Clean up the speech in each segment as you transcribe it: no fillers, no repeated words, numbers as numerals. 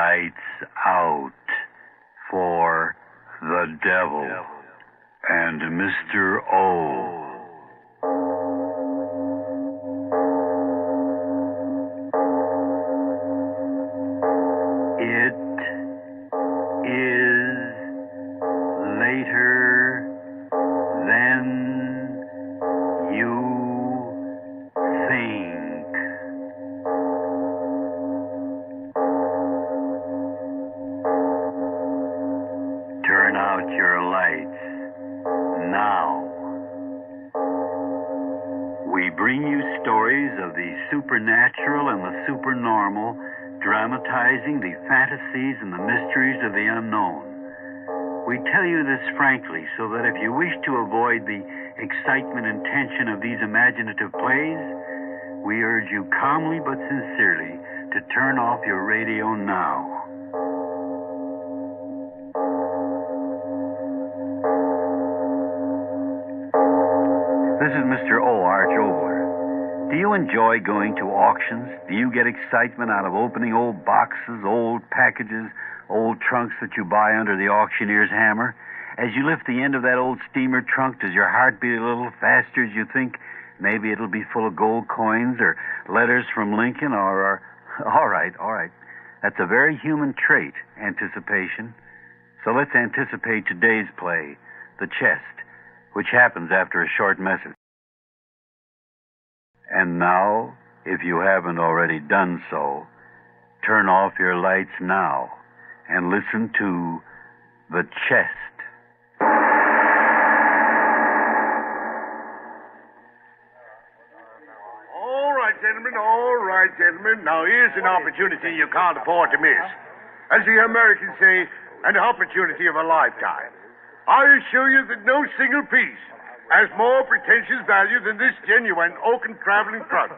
Lights out for the devil and Mr. O. It is later than you think. Turn out your lights now. We bring you stories of the supernatural and the supernormal, dramatizing the fantasies and the mysteries of the unknown. We tell you this frankly so that if you wish to avoid the excitement and tension of these imaginative plays, we urge you calmly but sincerely to turn off your radio now. This is Mr. O. Arch Obler. Do you enjoy going to auctions? Do you get excitement out of opening old boxes, old packages, old trunks that you buy under the auctioneer's hammer? As you lift the end of that old steamer trunk, does your heart beat a little faster as you think maybe it'll be full of gold coins or letters from Lincoln or... All right. That's a very human trait, anticipation. So let's anticipate today's play, The Chest, which happens after a short message. And now, if you haven't already done so, turn off your lights now and listen to The Chest. All right, gentlemen. Now, here's an opportunity you can't afford to miss. As the Americans say, an opportunity of a lifetime. I assure you that no single piece has more pretentious value than this genuine oaken traveling trunk.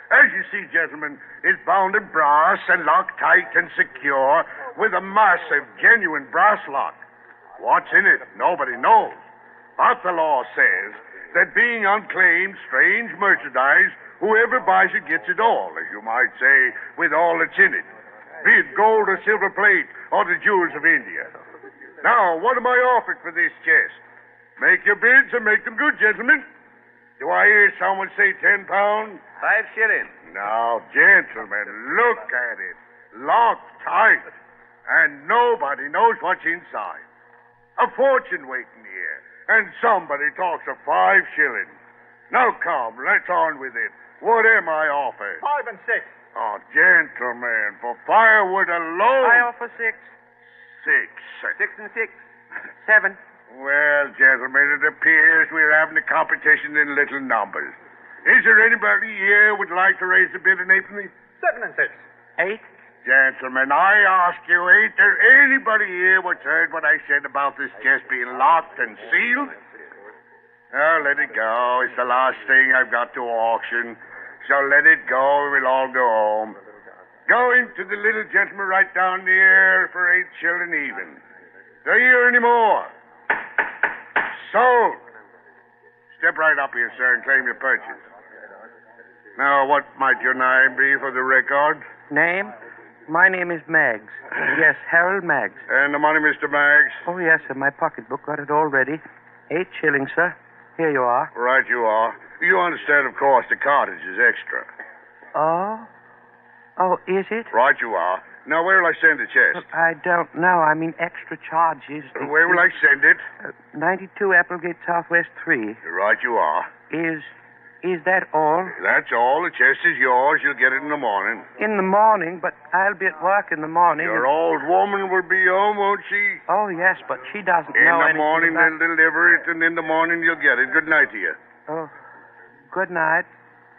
As you see, gentlemen, it's bound in brass and locked tight and secure with a massive, genuine brass lock. What's in it? Nobody knows. But the law says that being unclaimed, strange merchandise, whoever buys it gets it all, as you might say, with all that's in it. Be it gold or silver plate or the jewels of India. Now, what am I offered for this chest? Make your bids and make them good, gentlemen. Do I hear someone say 10 pounds? 5 shillings. Now, gentlemen, look at it. Locked tight. And nobody knows what's inside. A fortune waiting here. And somebody talks of 5 shillings. Now, come, let's on with it. What am I offered? 5 and 6. Oh, gentlemen, for firewood alone. I offer 6. 6. 6 and 6. 7. Well, gentlemen, it appears we're having a competition in little numbers. Is there anybody here would like to raise the bid an eighthly? 7 and 6. 8. Gentlemen, I ask you, ain't there anybody here what's heard what I said about this chest being locked and sealed? Oh, let it go. It's the last thing I've got to auction. So let it go. We'll all go home. Going to the little gentleman right down there for 8 shillings even. Do you hear any more? Sold. Step right up here, sir, and claim your purchase. Now, what might your name be for the record? Name? My name is Maggs. Yes, Harold Maggs. And the money, Mr. Maggs? Oh, yes, sir. My pocketbook got it all ready. 8 shillings, sir. Here you are. Right you are. You understand, of course, the cartage is extra. Oh? Oh, is it? Right you are. Now, where will I send the chest? Look, I don't know. I mean, extra charges. Where will I send it? 92 Applegate Southwest 3. Right you are. Is that all? That's all. The chest is yours. You'll get it in the morning. In the morning, but I'll be at work in the morning. Your old woman will be home, won't she? Oh, yes, but she doesn't In know the anything morning about... they'll deliver it, and in the morning you'll get it. Good night to you. Oh, good night,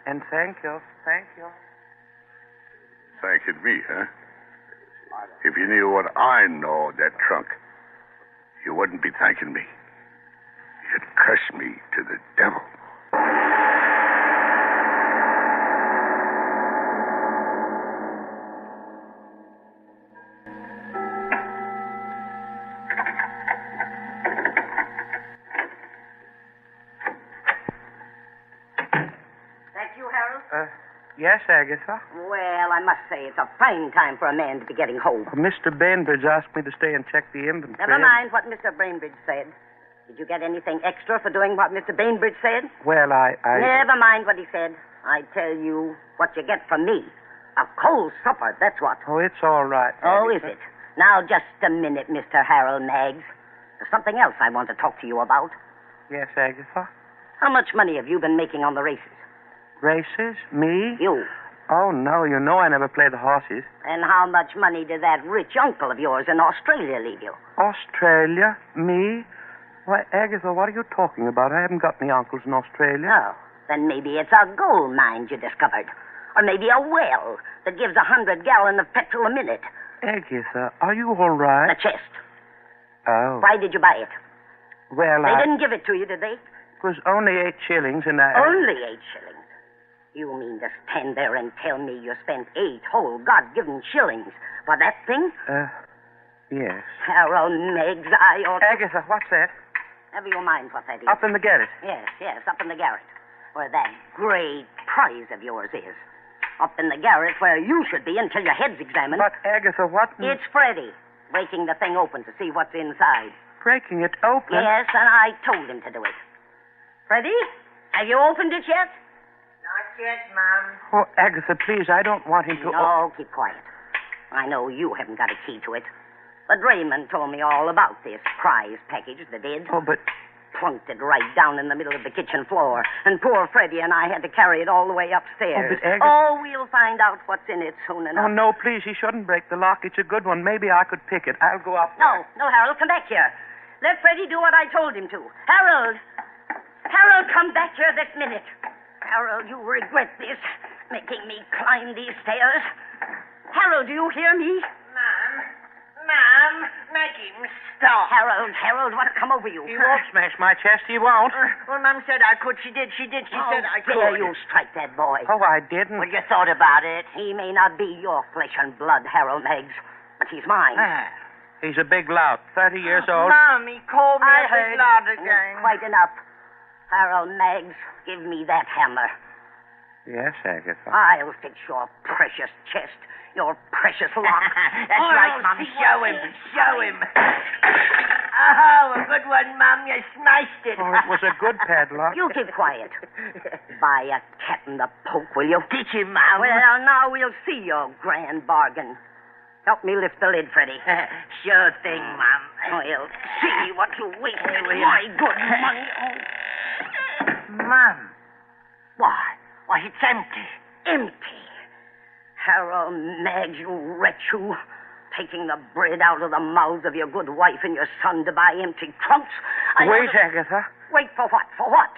and thank you. Thank you. Thanking me, huh? If you knew what I know of that trunk, you wouldn't be thanking me. You'd curse me to the devil. Yes, Agatha? Well, I must say it's a fine time for a man to be getting home. Mr. Bainbridge asked me to stay and check the inventory. Never mind what Mr. Bainbridge said. Did you get anything extra for doing what Mr. Bainbridge said? Well, I... Never mind what he said. I tell you what you get from me. A cold supper, that's what. Oh, it's all right. Oh, is Agatha. it? Now, just a minute, Mr. Harold Maggs. There's something else I want to talk to you about. Yes, Agatha? How much money have you been making on the races? Races? Me? You. Oh, no, you know I never play the horses. And how much money did that rich uncle of yours in Australia leave you? Australia? Me? Why, Agatha, what are you talking about? I haven't got any uncles in Australia. Oh, then maybe it's a gold mine you discovered. Or maybe a well that gives 100 gallons of petrol a minute. Agatha, are you all right? The chest. Oh. Why did you buy it? Well, They didn't give it to you, did they? It was only 8 shillings, and I... Only 8 shillings. You mean to stand there and tell me you spent 8 whole God-given shillings for that thing? Yes. Harold Meggs, I ought to... Agatha, what's that? Never you mind what that is. Up in the garret. Yes, up in the garret. Where that great prize of yours is. Up in the garret where you should be until your head's examined. But, Agatha, what... It's Freddie, breaking the thing open to see what's inside. Breaking it open? Yes, and I told him to do it. Freddie, have you opened it yet? Not yet, Mom. Oh, Agatha, please, I don't want him to... No, keep quiet. I know you haven't got a key to it. But Raymond told me all about this prize package, the did. Oh, but... Plunked it right down in the middle of the kitchen floor. And poor Freddie and I had to carry it all the way upstairs. Oh, but Agatha... Oh, we'll find out what's in it soon enough. Oh, no, please, he shouldn't break the lock. It's a good one. Maybe I could pick it. I'll go up No, Harold, come back here. Let Freddie do what I told him to. Harold, come back here this minute. Harold, you regret this, making me climb these stairs. Harold, do you hear me? Mom, make him stop. Harold, what's come over you? He won't smash my chest. He won't. Well, Mom said I could. She did. She said I could. Dare you strike that boy. Oh, I didn't. Well, you thought about it. He may not be your flesh and blood, Harold Meggs, but he's mine. He's a big lout, 30 years old. Mom, he called me I a heard. big lad And again. it's quite enough. Harold Meggs, give me that hammer. Yes, Agatha. I'll fix your precious chest, your precious lock. That's right, Mom. Show him. Oh, a good one, Mom. You smashed it. Oh, it was a good padlock. You keep quiet. Buy a cat in the poke, will you? Did you, Mom? Well, now we'll see your grand bargain. Help me lift the lid, Freddie. Sure thing, Mom. We'll see what you wasted Here we my are. good money. Mom. Why, It's empty. empty. Harold Meggs, you wretch, you. Taking the bread out of the mouths of your good wife and your son to buy empty trunks. Wait, Agatha. Wait for what? For what?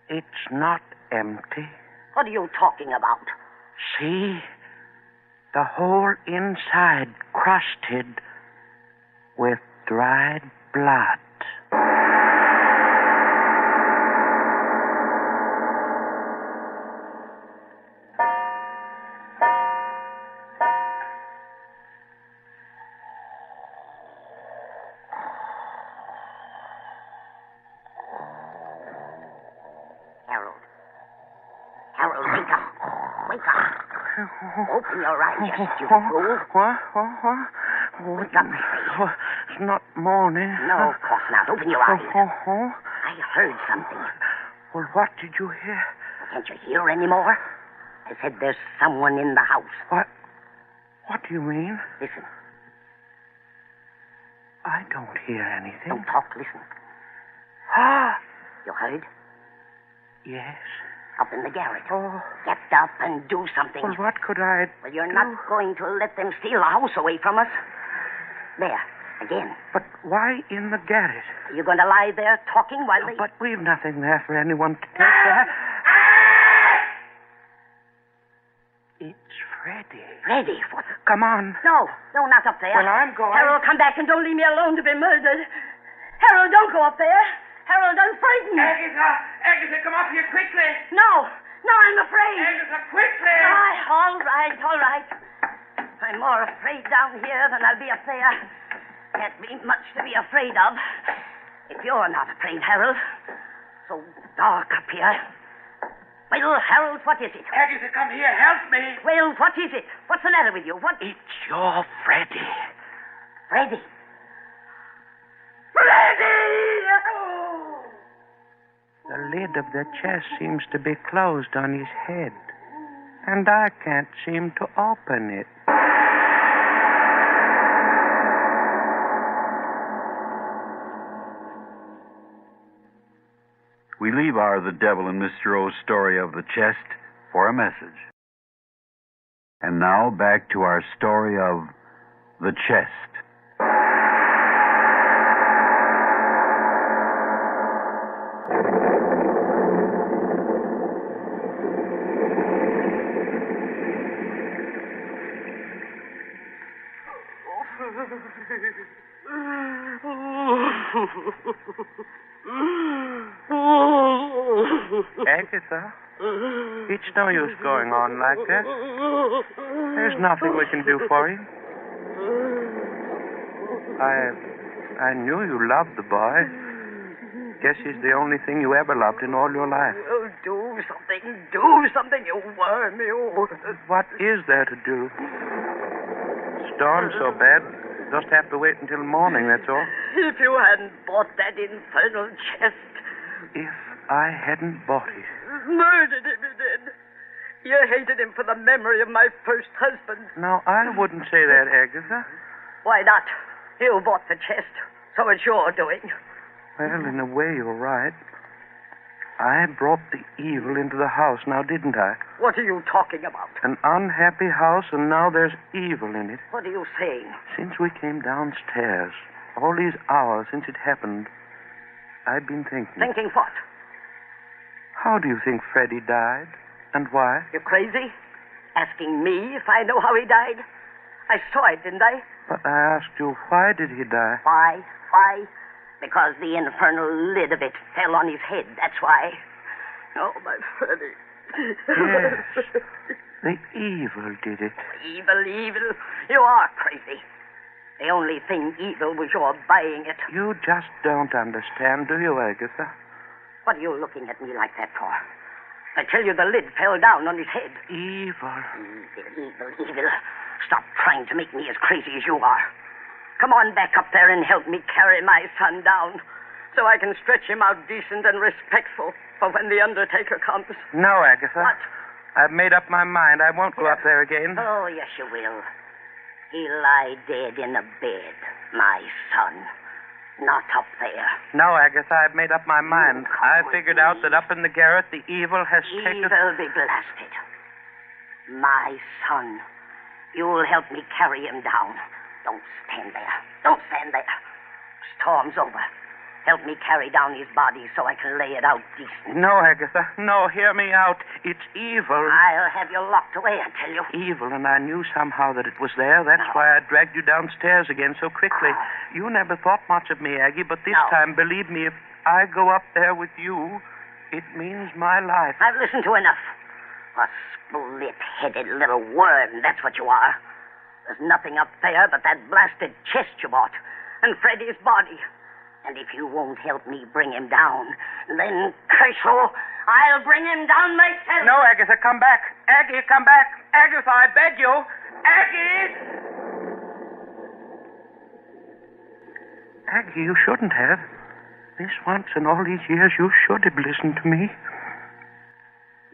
It's not empty. What are you talking about? See? The whole inside crusted with dried blood. Harold, wake up. Wake up. Open your eyes, you stupid fool. What? Wake up, Freddie. It's not morning. No, of course not. Open your eyes. Oh. I heard something. Well, what did you hear? Can't you hear anymore? I said there's someone in the house. What do you mean? Listen. I don't hear anything. Don't talk. Listen. You heard? Yes. Up in the garret. Oh. Get up and do something. Well, what could I Well, you're do? not going to let them steal the house away from us. There. Again. But why in the garret? Are you going to lie there talking while they... But we've nothing there for anyone to take there. It's Freddie. Freddie, what? Come on. No, not up there. Well, I'm going. Harold, come back and don't leave me alone to be murdered. Harold, don't go up there. Harold, I'm frightened. Agatha, come up here quickly. No, I'm afraid. Agatha, quickly. All right. I'm more afraid down here than I'll be up there. Can't be much to be afraid of. If you're not afraid, Harold. So dark up here. Well, Harold, what is it? Agatha, come here. Help me. Well, what is it? What's the matter with you? What? It's your Freddy. Freddy. The lid of the chest seems to be closed on his head, and I can't seem to open it. We leave our The Devil and Mr. O's story of the chest for a message. And now back to our story of the chest. Agatha, it's no use going on like that. There's nothing we can do for you. I knew you loved the boy. Guess he's the only thing you ever loved in all your life. Oh, do something, you worm, you. What is there to do? Storm's so bad, just have to wait until morning, that's all. If you hadn't bought that infernal chest. If I hadn't bought it. Murdered him, you did. You hated him for the memory of my first husband. No, I wouldn't say that, Agatha. Why not? You bought the chest, so it's your doing. Well, in a way, you're right. I brought the evil into the house, now didn't I? What are you talking about? An unhappy house, and now there's evil in it. What are you saying? Since we came downstairs, all these hours since it happened, I've been thinking. Thinking what? How do you think Freddie died? And why? You crazy? Asking me if I know how he died? I saw it, didn't I? But I asked you, why did he die? Why? Why? Because the infernal lid of it fell on his head, that's why. Oh, my Freddie. Yes. The evil did it. Evil. You are crazy. The only thing evil was your buying it. You just don't understand, do you, Agatha? What are you looking at me like that for? I tell you the lid fell down on his head. Evil. Evil. Stop trying to make me as crazy as you are. Come on back up there and help me carry my son down so I can stretch him out decent and respectful for when the undertaker comes. No, Agatha. What? I've made up my mind. I won't go up there again. Oh, yes, you will. He'll lie dead in a bed, my son. Not up there. No, Agatha, I've made up my mind. come I with figured me. out that up in the garret, the evil has taken... Evil be blasted. My son. You'll help me carry him down. Don't stand there. Storm's over. Help me carry down his body so I can lay it out decent. No, Agatha. No, hear me out. It's evil. I'll have you locked away, I tell you. Evil, and I knew somehow that it was there. That's No. why I dragged you downstairs again so quickly. You never thought much of me, Aggie, but this No. time, believe me, if I go up there with you, it means my life. I've listened to enough. A split-headed little worm, that's what you are. There's nothing up there but that blasted chest you bought and Freddie's body. And if you won't help me bring him down, then, curse you, I'll bring him down myself. No, Agatha, come back. Aggie, come back. Agatha, I beg you. Aggie! Aggie, you shouldn't have. This once in all these years, you should have listened to me.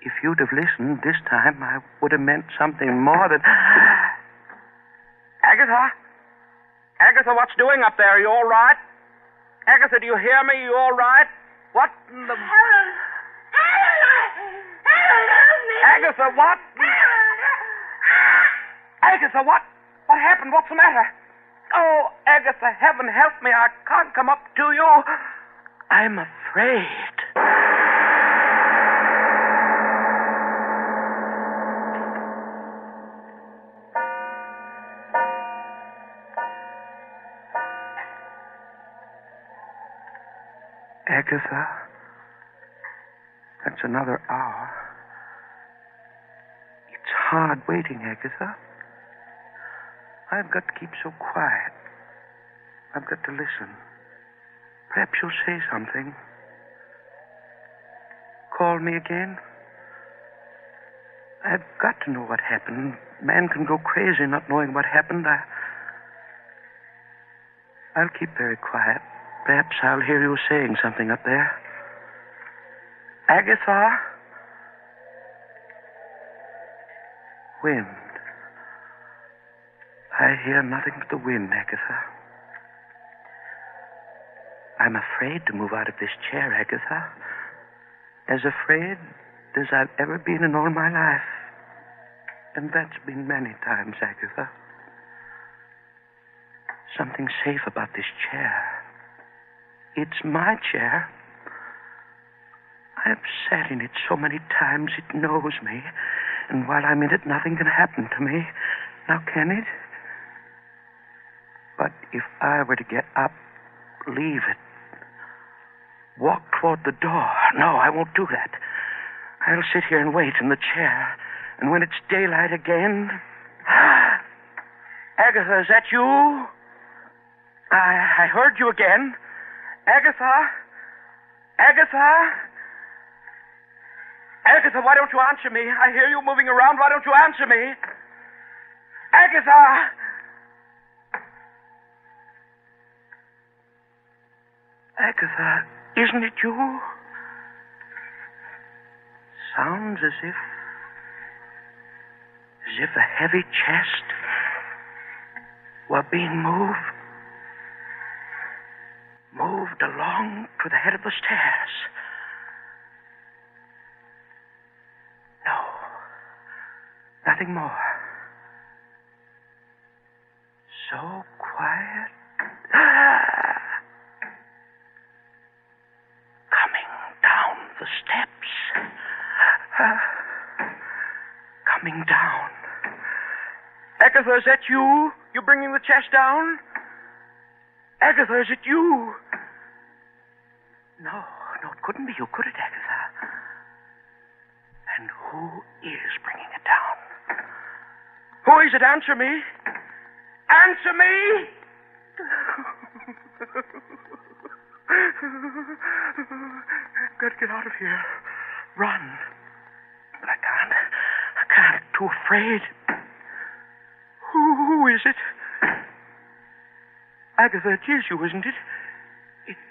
If you'd have listened this time, I would have meant something more than... Agatha? Agatha, what's doing up there? Are you all right? Agatha, do you hear me? You all right? What in the... Harold, help me. Agatha, what? Agatha, what? What happened? What's the matter? Oh, Agatha, heaven help me. I can't come up to you. I'm afraid. Agatha, that's another hour. It's hard waiting, Agatha. I've got to keep so quiet. I've got to listen. Perhaps you'll say something. Call me again. I've got to know what happened. Man can go crazy not knowing what happened. I'll keep very quiet. Perhaps I'll hear you saying something up there. Agatha? Wind. I hear nothing but the wind, Agatha. I'm afraid to move out of this chair, Agatha. As afraid as I've ever been in all my life. And that's been many times, Agatha. Something safe about this chair. It's my chair. I've sat in it so many times it knows me. And while I'm in it, nothing can happen to me. Now, can it? But if I were to get up, leave it, walk toward the door. No, I won't do that. I'll sit here and wait in the chair. And when it's daylight again... Agatha, is that you? I heard you again. Agatha? Agatha? Agatha, why don't you answer me? I hear you moving around. Why don't you answer me? Agatha! Agatha, isn't it you? Sounds as if a heavy chest were being moved along to the head of the stairs. No, nothing more. So quiet. Coming down the steps. Coming down. Agatha, is that you? You bringing the chest down? Agatha, is it you? No, it couldn't be you, could it, Agatha? And who is bringing it down? Who is it? Answer me. Answer me! Gotta get out of here. Run. But I can't. Too afraid. Who is it? Agatha, it is you, isn't it?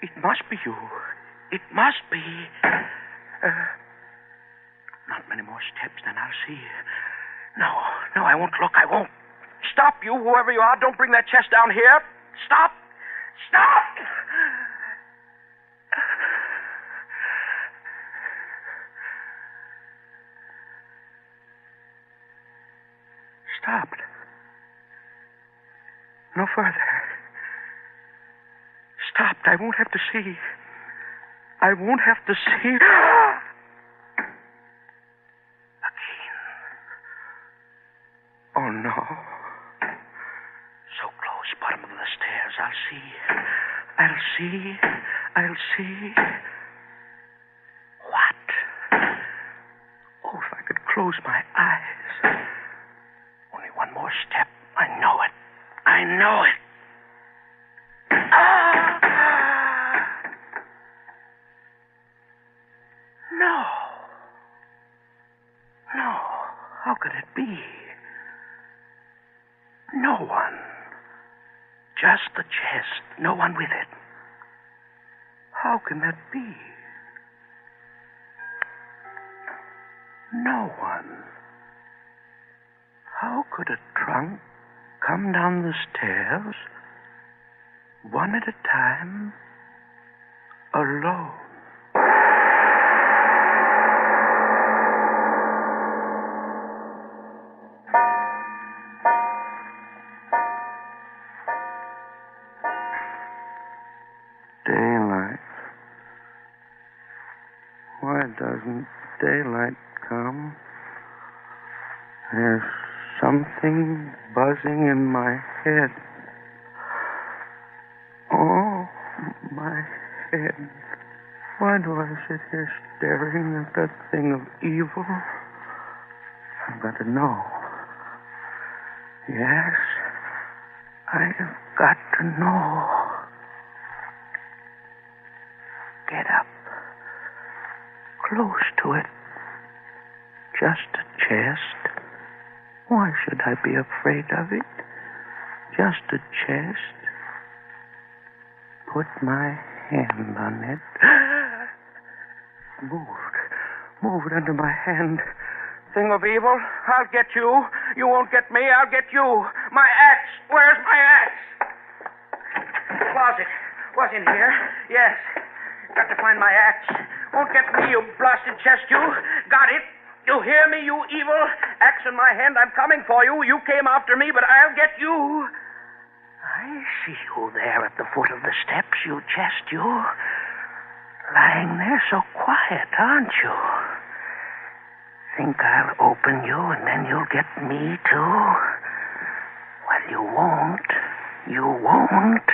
It must be you. It must be. Not many more steps, then I'll see. No, I won't look. I won't. Stop, you, whoever you are. Don't bring that chest down here. Stop! Stop! Stopped. No further. Stopped. I won't have to see. I won't have to see. Again. Oh, no. So close, bottom of the stairs. I'll see. What? Oh, if I could close my eyes. Only one more step. I know it. No. How could it be? No one. Just the chest. No one with it. How can that be? No one. How could a trunk come down the stairs, one at a time, alone? Daylight. Why doesn't daylight come? There's something buzzing in my head. Oh, my head. Why do I sit here staring at that thing of evil? I've got to know. Yes, I've got to know. Get up. Close to it. Just a chest. Why should I be afraid of it? Just a chest. Put my hand on it. Moved under my hand. Thing of evil, I'll get you. You won't get me, I'll get you. My axe. Where's my axe? Closet. Was in here. Yes. Got to find my axe. Won't get me, you blasted chest, you. Got it. You hear me, you evil? Axe in my hand, I'm coming for you. You came after me, but I'll get you. I see you there at the foot of the steps, you chest, you. Lying there so quiet, aren't you? Think I'll open you and then you'll get me, too? Well, you won't. You won't.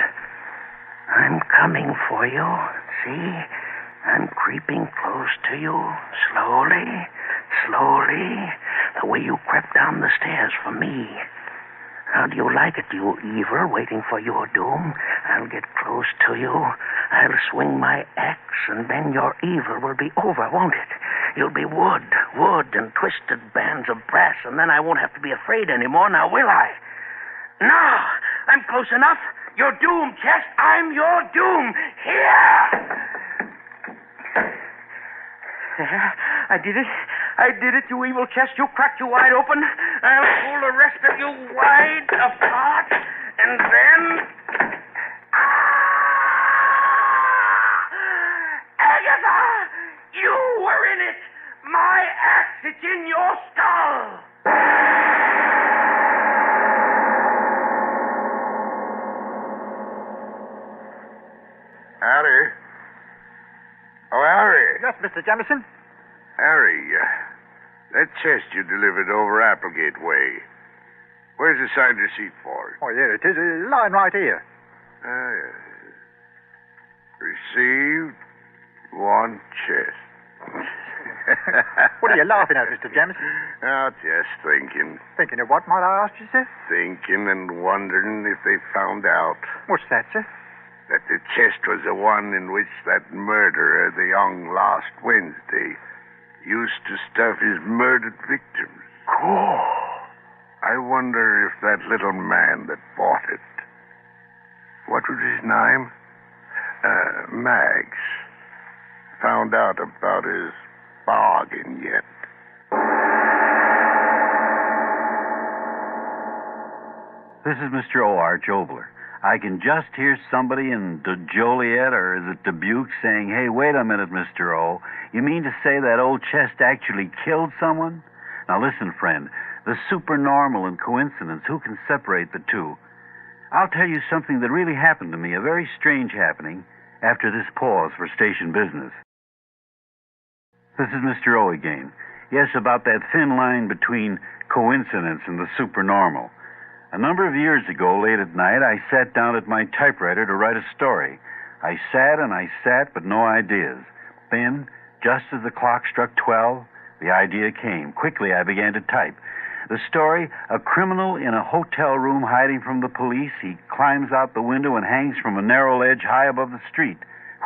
I'm coming for you. See? I'm creeping close to you. Slowly. The way you crept down the stairs for me. How do you like it, you evil, waiting for your doom? I'll get close to you. I'll swing my axe, and then your evil will be over, won't it? You'll be wood and twisted bands of brass, and then I won't have to be afraid anymore, now will I? Now! I'm close enough. You're doomed, Chest. I'm your doom. Here! There. I did it, you evil Chest. You cracked you wide open. I'll pull the rest of you wide apart, and then... Agatha! You were in it! My axe, it's in your skull! Harry? Oh, Harry. Yes, Mr. Jamison? Harry, that chest you delivered over Applegate Way. Where's the signed receipt for it? Oh, here it is. Lying right here. Yes. Received one chest. What are you laughing at, Mr. Jamison? Oh, just thinking. Thinking of what, might I ask you, sir? Thinking and wondering if they found out What's that, sir? that the chest was the one in which that murderer, the young last Wednesday, used to stuff his murdered victims. Oh. I wonder if that little man that bought it, what was his name? Mags, found out about his bargain yet. This is Mr. O.R. Jobler. I can just hear somebody in Joliet, or is it Dubuque, saying, "Hey, wait a minute, Mr. O. You mean to say that old chest actually killed someone?" Now listen, friend. The supernormal and coincidence, who can separate the two? I'll tell you something that really happened to me, a very strange happening, after this pause for station business. This is Mr. O again. Yes, about that thin line between coincidence and the supernormal. A number of years ago, late at night, I sat down at my typewriter to write a story. I sat, but no ideas. Then, just as the clock struck 12, the idea came. Quickly, I began to type. The story, a criminal in a hotel room hiding from the police. He climbs out the window and hangs from a narrow ledge high above the street.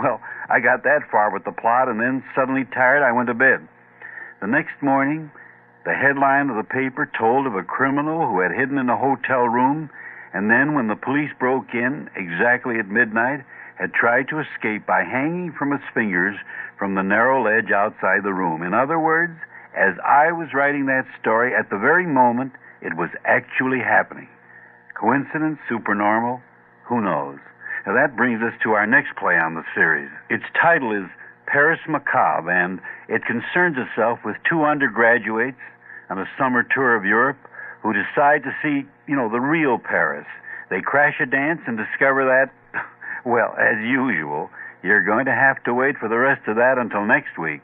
Well, I got that far with the plot, and then, suddenly tired, I went to bed. The next morning, the headline of the paper told of a criminal who had hidden in a hotel room, and then, when the police broke in, exactly at midnight, had tried to escape by hanging from his fingers from the narrow ledge outside the room. In other words, as I was writing that story, at the very moment, it was actually happening. Coincidence? Supernormal? Who knows? Now that brings us to our next play on the series. Its title is Paris Macabre, and it concerns itself with two undergraduates on a summer tour of Europe who decide to see, the real Paris. They crash a dance and discover that, well, as usual, you're going to have to wait for the rest of that until next week.